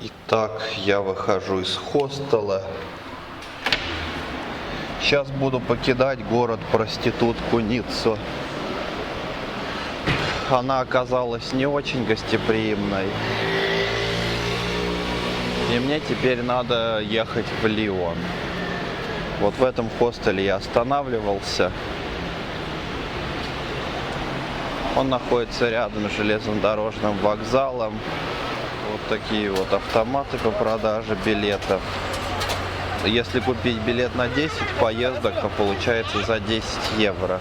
Итак, я выхожу из хостела. Сейчас буду покидать город-проститутку Ниццу. Она оказалась не очень гостеприимной. И мне теперь надо ехать в Лион. Вот в этом хостеле я останавливался. Он находится рядом с железнодорожным вокзалом. Вот такие вот автоматы по продаже билетов. Если купить билет на 10 поездок, то получается за 10 евро.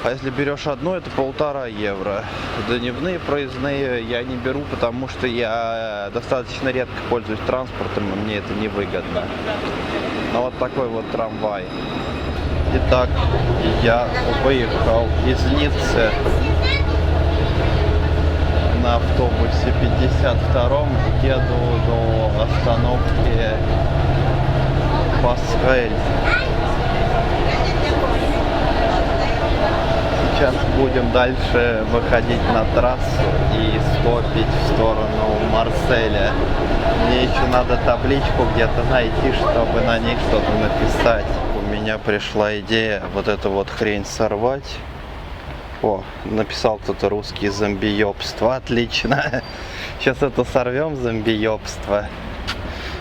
А если берешь одну, это 1,5 евро. Дневные проездные я не беру, потому что я достаточно редко пользуюсь транспортом, и мне это невыгодно. Но вот такой вот трамвай. Итак, я выехал из Ниццы на автобусе 52-м, еду до остановки Пасквиль. Сейчас будем дальше выходить на трассу и стопить в сторону Марселя. Мне еще надо табличку где-то найти, чтобы на ней что-то написать. У меня пришла идея вот эту вот хрень сорвать. О, написал кто-то русский зомбиёбство. Отлично. Сейчас это сорвем, зомбиёбство.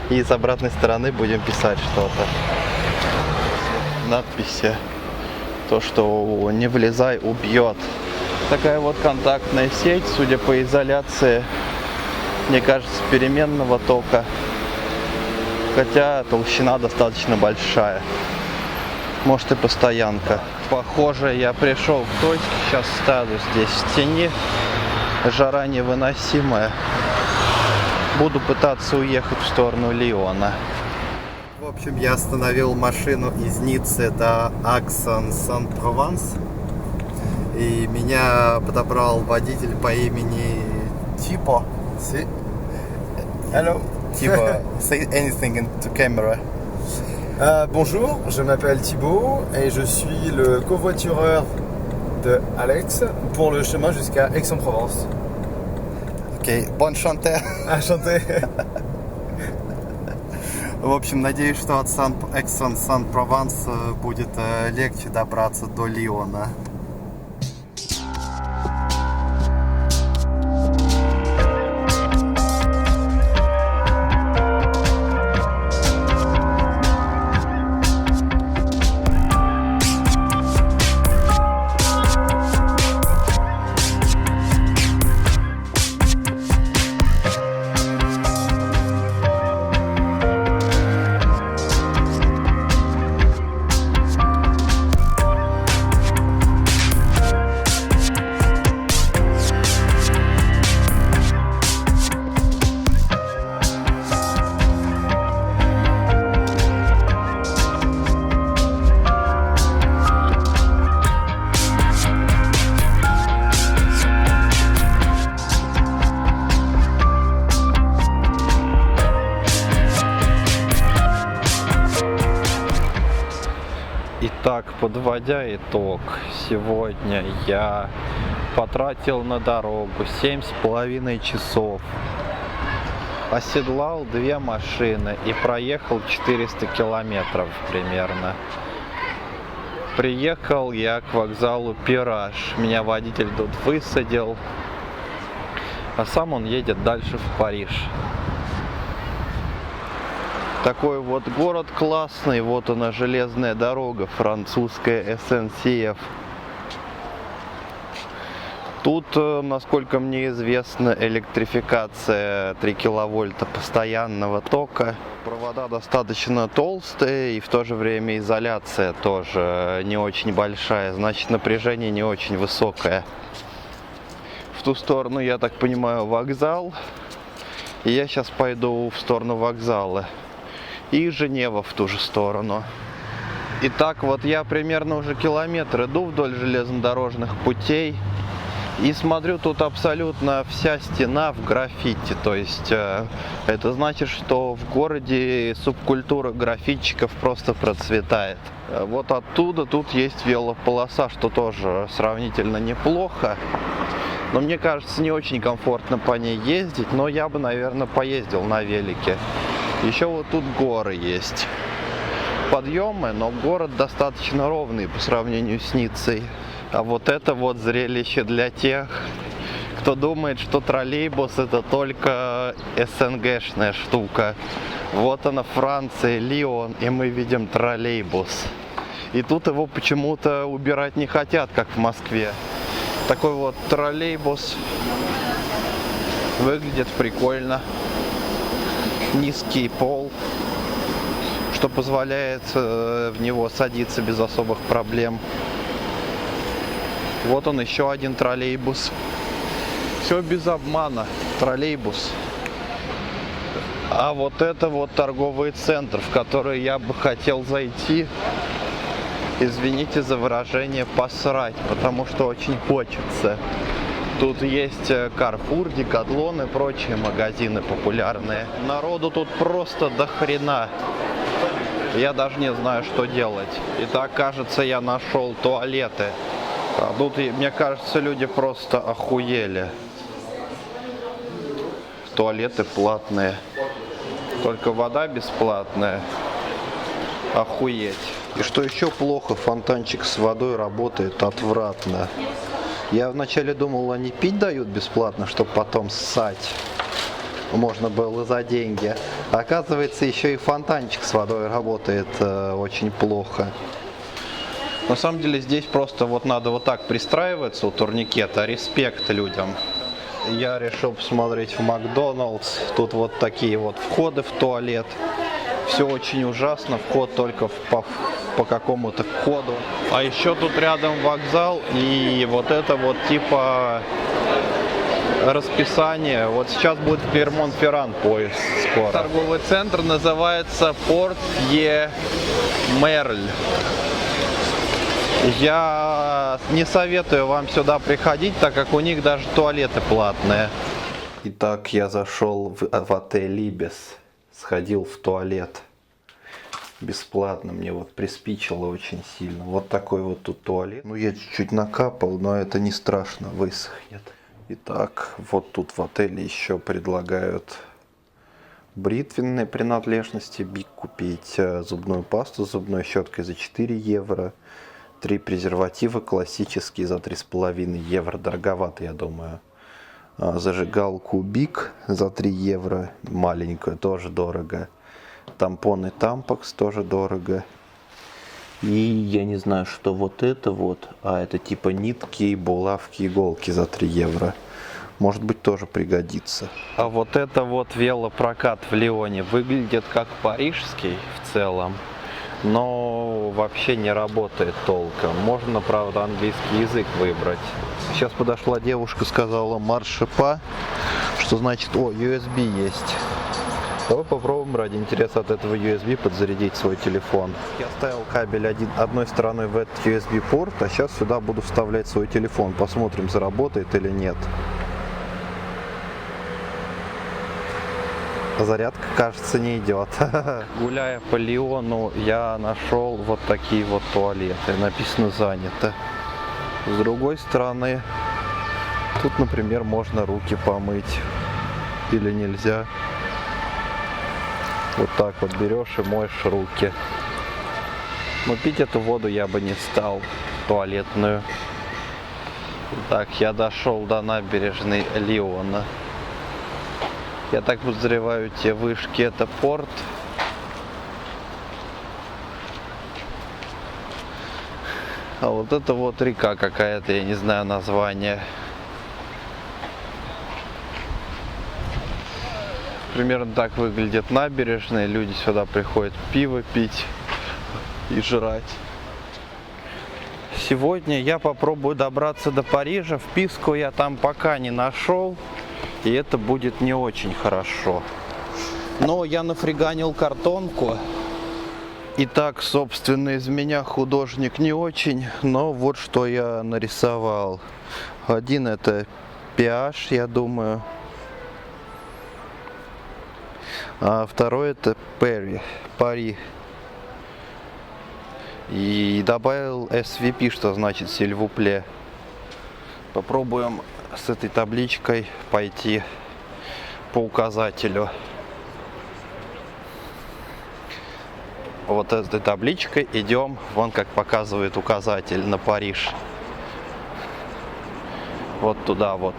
И с обратной стороны будем писать что-то. Надписи. То, что не влезай, убьет. Такая вот контактная сеть, судя по изоляции, мне кажется, переменного тока. Хотя толщина достаточно большая. Может и постоянка. Похоже, я пришел к точке. Сейчас стану здесь в тени. Жара невыносимая. Буду пытаться уехать в сторону Лиона. В общем, я остановил машину из Ниццы до Акс-en-Provence. И меня подобрал водитель по имени Типо. Si. Hello. Типо, say anything into camera. Bonjour, je m'appelle Thibaut et je suis le covoitureur de Alex pour le chemin jusqu'à Aix-en-Provence. Окей, bonne chante. Enchanté. В общем, надеюсь, что от Aix-en-Provence будет легче добраться до Лиона. Итак, подводя итог, сегодня я потратил на дорогу 7,5 часов, оседлал 2 машины и проехал 400 километров примерно. Приехал я к вокзалу Пираж, меня водитель тут высадил, а сам он едет дальше в Париж. Такой вот город классный, вот она железная дорога, французская SNCF. Тут, насколько мне известно, электрификация 3 киловольта постоянного тока. Провода достаточно толстые и в то же время изоляция тоже не очень большая, значит напряжение не очень высокое. В ту сторону, я так понимаю, вокзал. И я сейчас пойду в сторону вокзала. И Женева в ту же сторону. Итак, вот я примерно уже километр иду вдоль железнодорожных путей. И смотрю, тут абсолютно вся стена в граффити. То есть это значит, что в городе субкультура граффитчиков просто процветает. Вот оттуда тут есть велополоса, что тоже сравнительно неплохо. Но мне кажется, не очень комфортно по ней ездить, но я бы, наверное, поездил на велике. Еще вот тут горы есть. Подъемы, но город достаточно ровный по сравнению с Ниццей. А вот это вот зрелище для тех, кто думает, что троллейбус это только СНГшная штука. Вот она, Франция, Лион, и мы видим троллейбус. И тут его почему-то убирать не хотят, как в Москве. Такой вот троллейбус. Выглядит прикольно. Низкий пол, что позволяет в него садиться без особых проблем. Вот он, еще один троллейбус. Все без обмана. Троллейбус. А вот это вот торговый центр, в который я бы хотел зайти. Извините за выражение, посрать, потому что очень хочется. Тут есть Carrefour, Decathlon и прочие магазины популярные. Народу тут просто до хрена. Я даже не знаю, что делать. Итак, кажется, я нашел туалеты. А тут, мне кажется, люди просто охуели. Туалеты платные. Только вода бесплатная. Охуеть. И что еще плохо, фонтанчик с водой работает отвратно. Я вначале думал, они пить дают бесплатно, чтобы потом ссать. Можно было за деньги. Оказывается, еще и фонтанчик с водой работает очень плохо. На самом деле здесь просто вот надо вот так пристраиваться у турникета. Респект людям. Я решил посмотреть в Макдоналдс. Тут вот такие вот входы в туалет. Все очень ужасно. Вход только по какому-то коду. А еще тут рядом вокзал. И вот это вот типа расписание. Вот сейчас будет в Клермон-Ферран поезд скоро. Торговый центр называется Порт-Е-Мерль. Я не советую вам сюда приходить, так как у них даже туалеты платные. Итак, я зашел в отель Ибис, сходил в туалет. Бесплатно, мне вот приспичило очень сильно. Вот такой вот тут туалет. Ну, я чуть-чуть накапал, но это не страшно, высохнет. Итак, вот тут в отеле еще предлагают бритвенные принадлежности. Биг купить зубную пасту с зубной щеткой за 4 евро. 3 презерватива классические за 3,5 евро. Дороговато, я думаю. Зажигалку Биг за 3 евро. Маленькую, тоже дорого. Тампоны Тампакс тоже дорого. И я не знаю, что вот это вот. А это типа нитки, булавки, иголки за 3 евро. Может быть, тоже пригодится. А вот это вот велопрокат в Лионе выглядит как парижский в целом. Но вообще не работает толком. Можно, правда, английский язык выбрать. Сейчас подошла девушка, сказала марш-па, что значит, о, USB есть. Давай попробуем ради интереса от этого USB подзарядить свой телефон. Я ставил кабель одной стороной в этот USB порт, а сейчас сюда буду вставлять свой телефон. Посмотрим, заработает или нет. Зарядка, кажется, не идет. Гуляя по Лиону, я нашел вот такие вот туалеты. Написано «занято». С другой стороны, тут, например, можно руки помыть. Или нельзя. Вот так вот берешь и моешь руки. Но пить эту воду я бы не стал, туалетную. Так, я дошел до набережной Лиона. Я так подозреваю, те вышки это порт. А вот это вот река какая-то, я не знаю название. Примерно так выглядит набережная. Люди сюда приходят пиво пить и жрать. Сегодня я попробую добраться до Парижа. Вписку я там пока не нашел. И это будет не очень хорошо. Но я нафриганил картонку. Итак, собственно, из меня художник не очень. Но вот что я нарисовал. Один это пиаж, я думаю. А второй это Пари. И добавил SVP, что значит s'il vous plaît. Попробуем с этой табличкой пойти по указателю. Вот этой табличкой идем, вон как показывает указатель на Париж. Вот туда вот.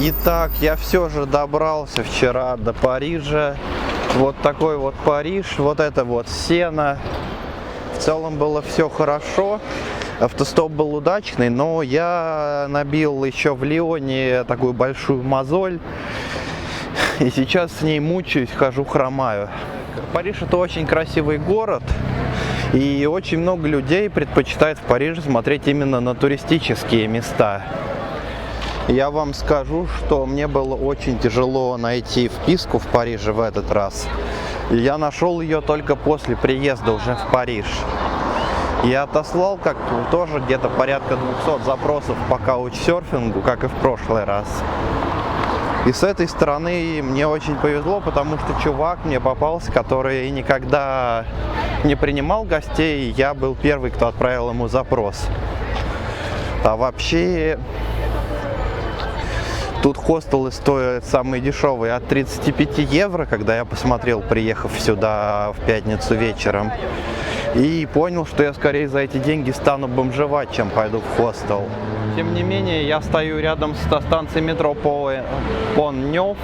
Итак, я все же добрался вчера до Парижа. Вот такой вот Париж, вот это вот Сена. В целом было все хорошо. Автостоп был удачный, но я набил еще в Лионе такую большую мозоль. И сейчас с ней мучаюсь, хожу, хромаю. Париж — это очень красивый город. И очень много людей предпочитает в Париже смотреть именно на туристические места. Я вам скажу, что мне было очень тяжело найти вписку в Париже в этот раз. И я нашел ее только после приезда уже в Париж. Я отослал как-то тоже где-то порядка 200 запросов по каучсерфингу, как и в прошлый раз. И с этой стороны мне очень повезло, потому что чувак мне попался, который никогда не принимал гостей. Я был первый, кто отправил ему запрос. А вообще... Тут хостелы стоят самые дешевые от 35 евро, когда я посмотрел, приехав сюда в пятницу вечером. И понял, что я скорее за эти деньги стану бомжевать, чем пойду в хостел. Тем не менее, я стою рядом со станцией метро Понт-Нёв.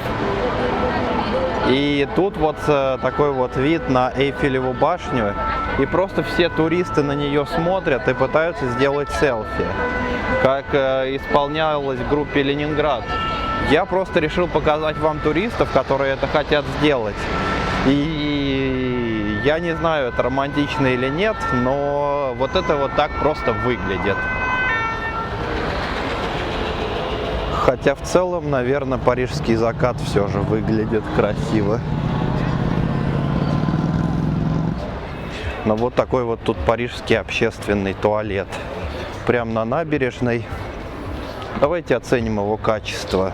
И тут вот такой вот вид на Эйфелеву башню. И просто все туристы на нее смотрят и пытаются сделать селфи, как исполнялось в группе «Ленинград». Я просто решил показать вам туристов, которые это хотят сделать. И я не знаю, это романтично или нет, но вот это вот так просто выглядит. Хотя в целом, наверное, парижский закат все же выглядит красиво. Но вот такой вот тут парижский общественный туалет. Прямо на набережной. Давайте оценим его качество.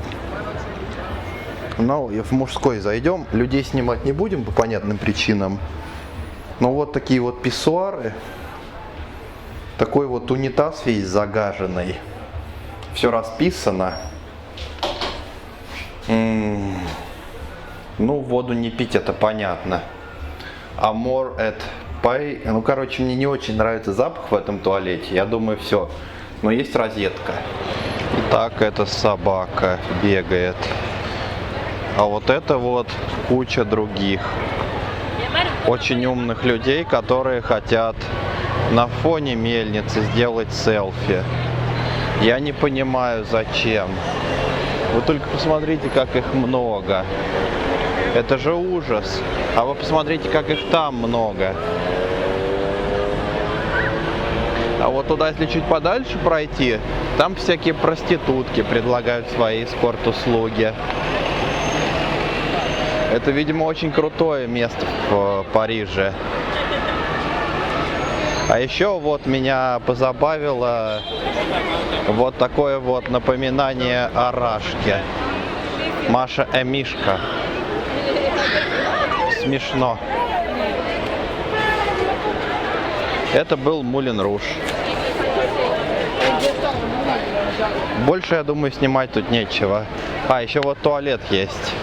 Ну, и в мужской зайдем. Людей снимать не будем по понятным причинам. Но вот такие вот писсуары. Такой вот унитаз весь загаженный. Все расписано. Ну, воду не пить, это понятно. Amor et Pay. Ну, короче, мне не очень нравится запах в этом туалете. Я думаю, все. Но есть розетка. Итак, эта собака бегает. А вот это вот куча других очень умных людей, которые хотят на фоне мельницы сделать селфи. Я не понимаю, зачем. Вы только посмотрите, как их много. Это же ужас. А вы посмотрите, как их там много. А вот туда, если чуть подальше пройти, там всякие проститутки предлагают свои эскорт-услуги. Это, видимо, очень крутое место в Париже. А еще вот меня позабавило вот такое вот напоминание о Рашке. Маша и Мишка. Смешно. Это был Мулен Руж. Больше, я думаю, снимать тут нечего. А, еще вот туалет есть.